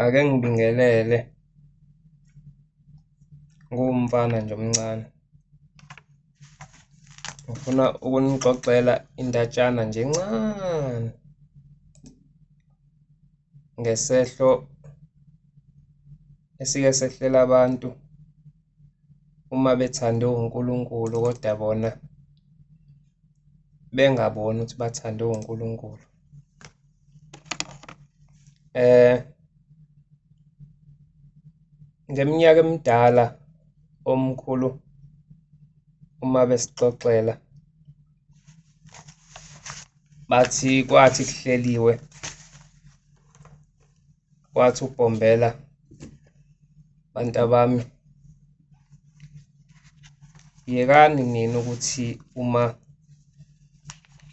Ake ngibingelele ngumfana nje omncane. Ngifuna ukunixoxela indatshana nje encane ngesehlo esike sehlela abantu uma bethande uNkulunkulu kodwa bona bengaboni ukuthi bathande uNkulunkulu. Ngeminyaka emidala omkhulu uma besixoxela bathi kwathi kuhleliwe kwathi uBhombela, bantu bami, yekani nina ukuthi uma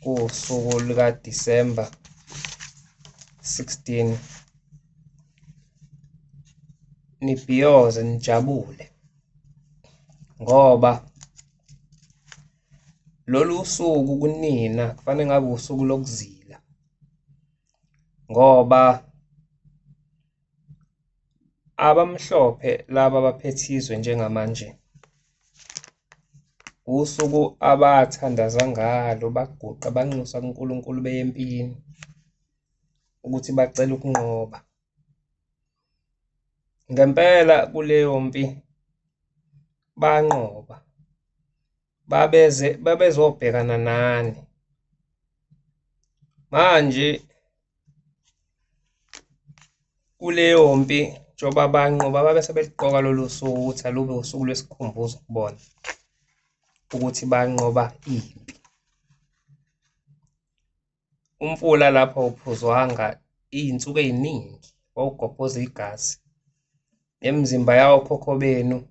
kuwusuku luka-December 16 nibhiyoze nijabule, ngoba lolu suku kunina kufanele ngabe usuku lokuzila, ngoba abamhlophe laba abaphethe izwe njengamanje usuku abathandaza ngalo, baguqa banxusa kuNkulunkulu beye empini ukuthi bacele ukunqoba. Ngempela kuleyo mpi banqoba, babezobhekana nani. Manje kuleyo mpi njengoba banqoba babe sebeliqoka lolu suku ukuthi alube usuku lwesikhumbuzo kubona ukuthi banqoba impi. Umfula lapho awuphuzwanga iy'nsuku ey'ningi, wawugobhoza igazi, nemizimba yawo khokho benu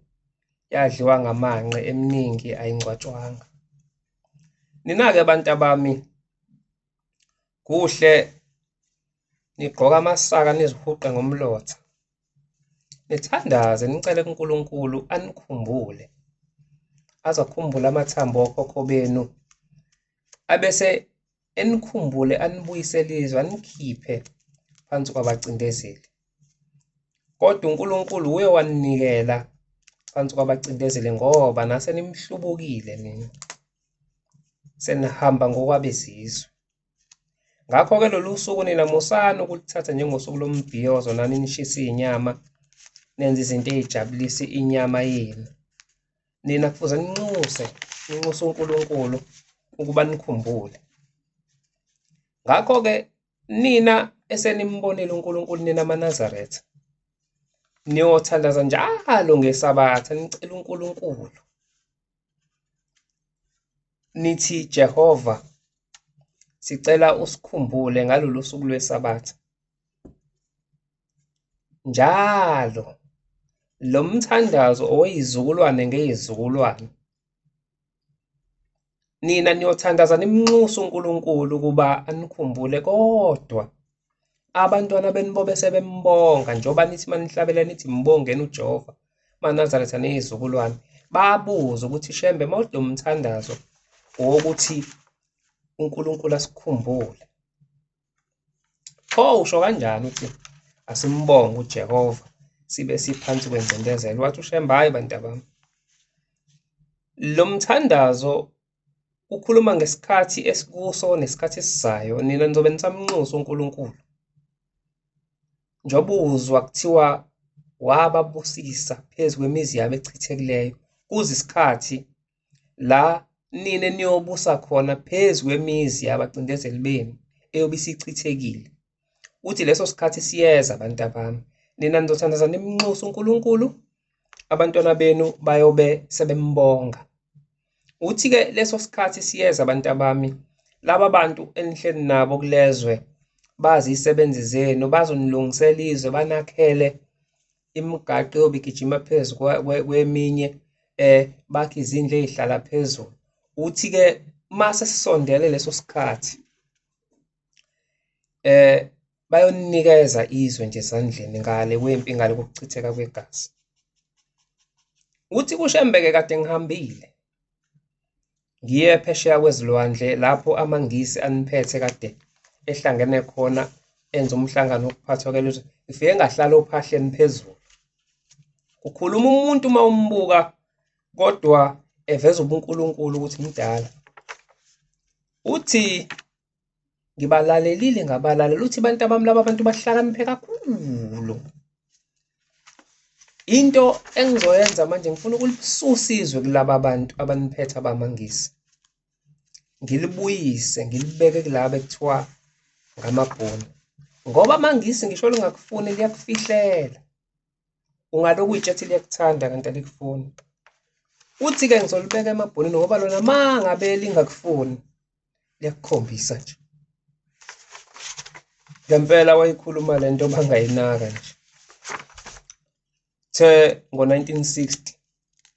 yadliwa ngamanqe eminingi ayingcwatshwanga. Nina-ke bantu bami, kuhle nigqoke amasaka nizihuqe ngomlotha, nithandaze nicele kuNkulunkulu anikhumbule, aze akhumbule amathambo okhokho benu, abese enikhumbule anibuyisele izwe, anikhiphe phansi kwabacindezeli. Kodwa uNkulunkulu uye waninikela phansi kwabacindezeli ngoba nase nimhlubukile nina, senihamba ngokwabezizwe. Ngakho-ke lolu suku nina musani ukulithatha njengosuku lombhiyozo, nani nishisa iy'nyama, nenze izinto ey'jabulisa inyama yenu. Nina kufuze ninxuse uNkulunkulu ukuba nikhumbule. Ngakho-ke nina esenimbonile uNkulunkulu, nina amaNazaretha, niyothandaza njalo ngeSabatha nicele uNkulunkulu, nithi Jehova, sicela usikhumbule ngalolu suku lweSabatha. Njalo lo mthandazo owey'zukulwane ngey'zukulwane, nina niyothandaza nimnxusa uNkulunkulu ukuba anikhumbule, kodwa abantwana benu bobe sebembonga njengoba nithi manihlabela nithi mbongeni uJehova, amaNazaretha ney'zukulwane, babuze ukuthi shembe mawulo mthandazo owokuthi uNkulunkulu asikhumbule, pho usho kanjani uthi asimbonge uJehova sibe siphansi kwengcindezelo? Wathi uShembe, hhayi bantu bami, lo mthandazo ukhuluma ngesikhathi esikuso nesikhathi esizayo. Nina nizobe nisamnxusa uNkulunkulu njengoba uzwa kuthiwa wababusisa phezu kwemizi yabo echithekileyo, kuze isikhathi la nina niyobusa khona phezu kwemizi yabacindezeli benu eyobe isichithekile. Uthi leso sikhathi siyeza bantu bami, nina nizothandaza nimnxusa uNkulunkulu, abantwana benu bayobe sebembonga. Uthi-ke leso sikhathi siyeza bantu bami, laba bantu enihleli nabo kulezwe bazi izisebenzi zenu, bazonilungisela izwe, banakhele imigaqo eyobe igijima phezu kweminye, bakhe izindlu ey'hlala phezulu. Uthi-ke mase sisondele leso sikhathi, bayoninikeza izwe nje esandleni ngale kwempi, ngale kokuchitheka kwegazi. Uthi kuShembe-ke kade ngihambile ngiye phesheya kwezilwandle lapho amangisi aniphethe kade ehlangene khona enza umhlangano wokuphathwa kwelizwe, ngifike ngahlala ophahleni phezulu. Ukhuluma umuntu uma umbuka kodwa eveza ubuNkulunkulu ukuthi mdala. Uthi ngibalalela uthi bantu abami laba bantu bahlakaniphe kakhulu. Into engizoyenza manje ngifuna ukulisusa izwe kulaba bantu abaniphethe abamangisi. Ngilibuyise ngilibeke kulaba ekuthiwa ngamabhunu. Ngoba amangisi ngisho lingakufuni liyakufihlela. Ungaloku uyitshethi liyakuthanda kanti alikufuni. Uthi-ke ngizolibeka emabhonini ngoba lona mangabe lingakufuni liyakukhombisa nje. Ngempela wayikhuluma lento bangayinaka nje. Ngo-1960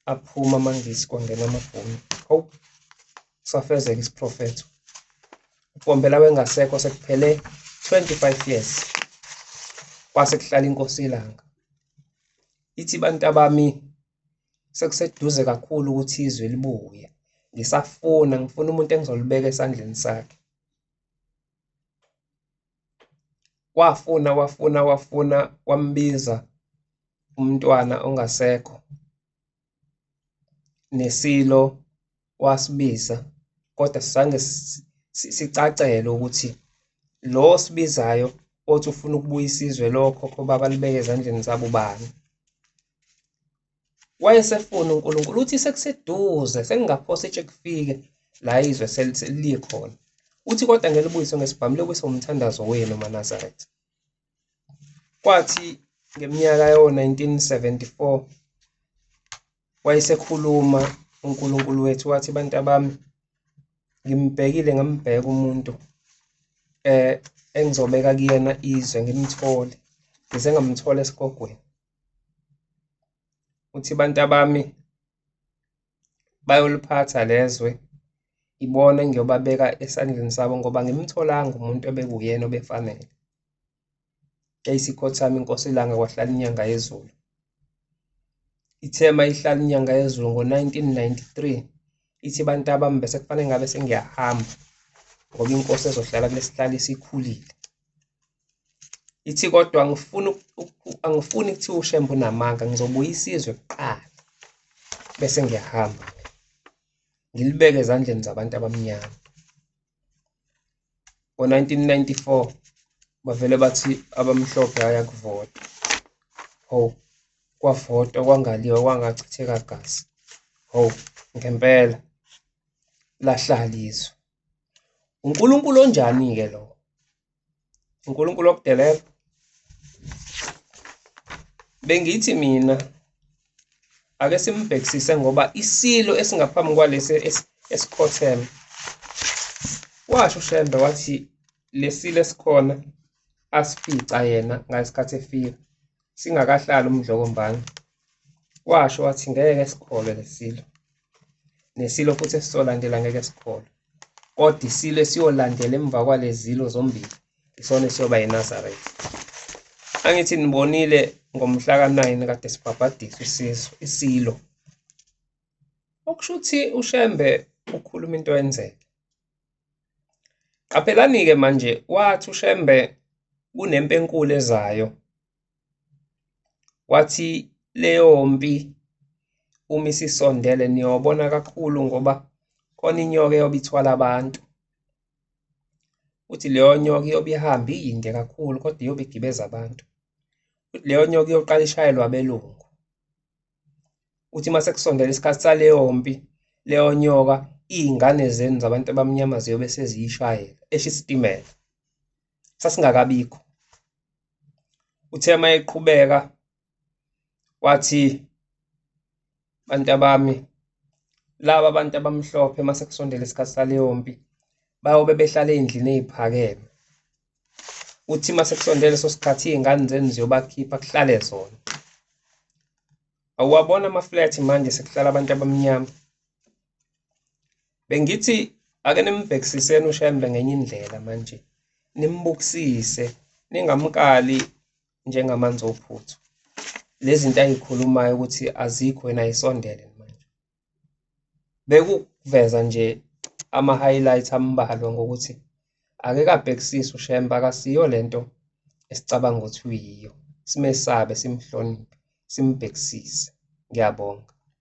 aphuma amangisi kwangena amabhunu. Hawu, safezeka isiprofetho. UMpombela wengasekho sekuphele 25 years. Kwase kuhlala inkosi ilanga. Ithi bantu abami sekuseduze kakhulu ukuthi izwe libuye. Ngifuna umuntu engizolibeka esandleni sakhe. Wafuna wambiza umntwana ongasekho. Nesilo wasibiza kodwa sizange sicacele ukuthi lo sibizayo othi ufuna ukubuyisa izwe lokhokho baba libeke ezandleni zabo bani. Wayesefuna uNkulunkulu uthi sekuseduze sengingaphosa itshe kufike la izwe selikhona. Uthi kodwa ngelibuyise ngesibhamu libuyise umthandazo wenu maNazaretha. Kwathi ngeminyaka yo-1974 wayesekhuluma uNkulunkulu wethu wathi bantu abami ngimbheka umuntu engizobeka kuyena izwe ngimthole ngize ngamthola esigogweni. Uthi bantu abami bayoliphatha lezwe ibona ngiyobabeka esandleni sabo ngoba ngimtholanga umuntu ebekuyena obefanele. Eyisikhothama inkosi ilanga kwahlala inyanga yezulu. Ithema ihlala inyanga yezulu ngo-1993 ithi bantu abami bese kufanele ngabe sengiyahamba ngoba inkosi ezohlala kulesihlalo isikhulile. Ithi kodwa angifuni kuthiwa uShembe unamanga, ngizobuyisa izwe kuqala bese ngiyahamba ngilibeke ezandleni zabantu abamnyama. Ngo-1994 bavele bathi abamhlophe ayakuvota. Hawu, kwavotwa kwangaliwa kwangachitheka gazi. Hawu, ngempela lahlala izwe. uNkulunkulu onjani-ke lo? uNkulunkulu wokudelela? Bengithi mina ake simbhekisise ngoba isilo esingaphambi kwalesi esikhotheme. Washo uShembe wathi lesilo esikhona asifica yena ngasikhathi efika singakahlali umdlokombane. Washo wathi ngeke sikholwe lesilo. Nesilo futhi esizolandela ngeke sikholwe. Kodwa isilo esiyolandela emva kwalezilo zombili isona esiyoba yiNazaretha. Angithi nibonile ngomhla ka-9 kade sibhabhadisa isilo. Okusho ukuthi uShembe ukhuluma into yenzeke. Qaphelani-ke manje wathi uShembe kunempi enkulu ezayo. Wathi leyo mpi uma isisondele niyobona kakhulu ngoba khona inyoka eyobe ithwala abantu. Uthi leyo nyoka iyobe ihamba iyinde kakhulu kodwa iyobe igibeza abantu. Uthi leyo nyoka iyoqala ishayelwe abelungu. Uthi mase kusondela isikhathi saleyo mpi leyo nyoka iy'ngane zenu zabantu abamnyama ziyobe seziyishayela esho isitimela sasingakabikho. Uthe mayeqhubeka wathi bantu abami laba abantu abamhlophe mase kusondela isikhathi saleyo mpi bayobe behlala ey'ndlini ey'phakeme. Uthi mase kusondela leso sikhathi iy'ngane zenu ziyobakhipha kuhlale zona. Awuwabona amaflethi manje sekuhlala abantu abamnyama. Bengithi ake nimbhekisiseni uShembe ngenye indlela manje. Nimbukisise, ningamkali njengamanzi ophuthu. Lezi zinto ay'khulumayo ukuthi azikho yena ayisondele manje. Bekuveza nje ama-highlights ambalwa ngokuthi ake kabhekisise uShembe akasiyo lento esicabanga ukuthi uyiyo, simesabe, simhloniphe, simbhekisise. Ngiyabonga.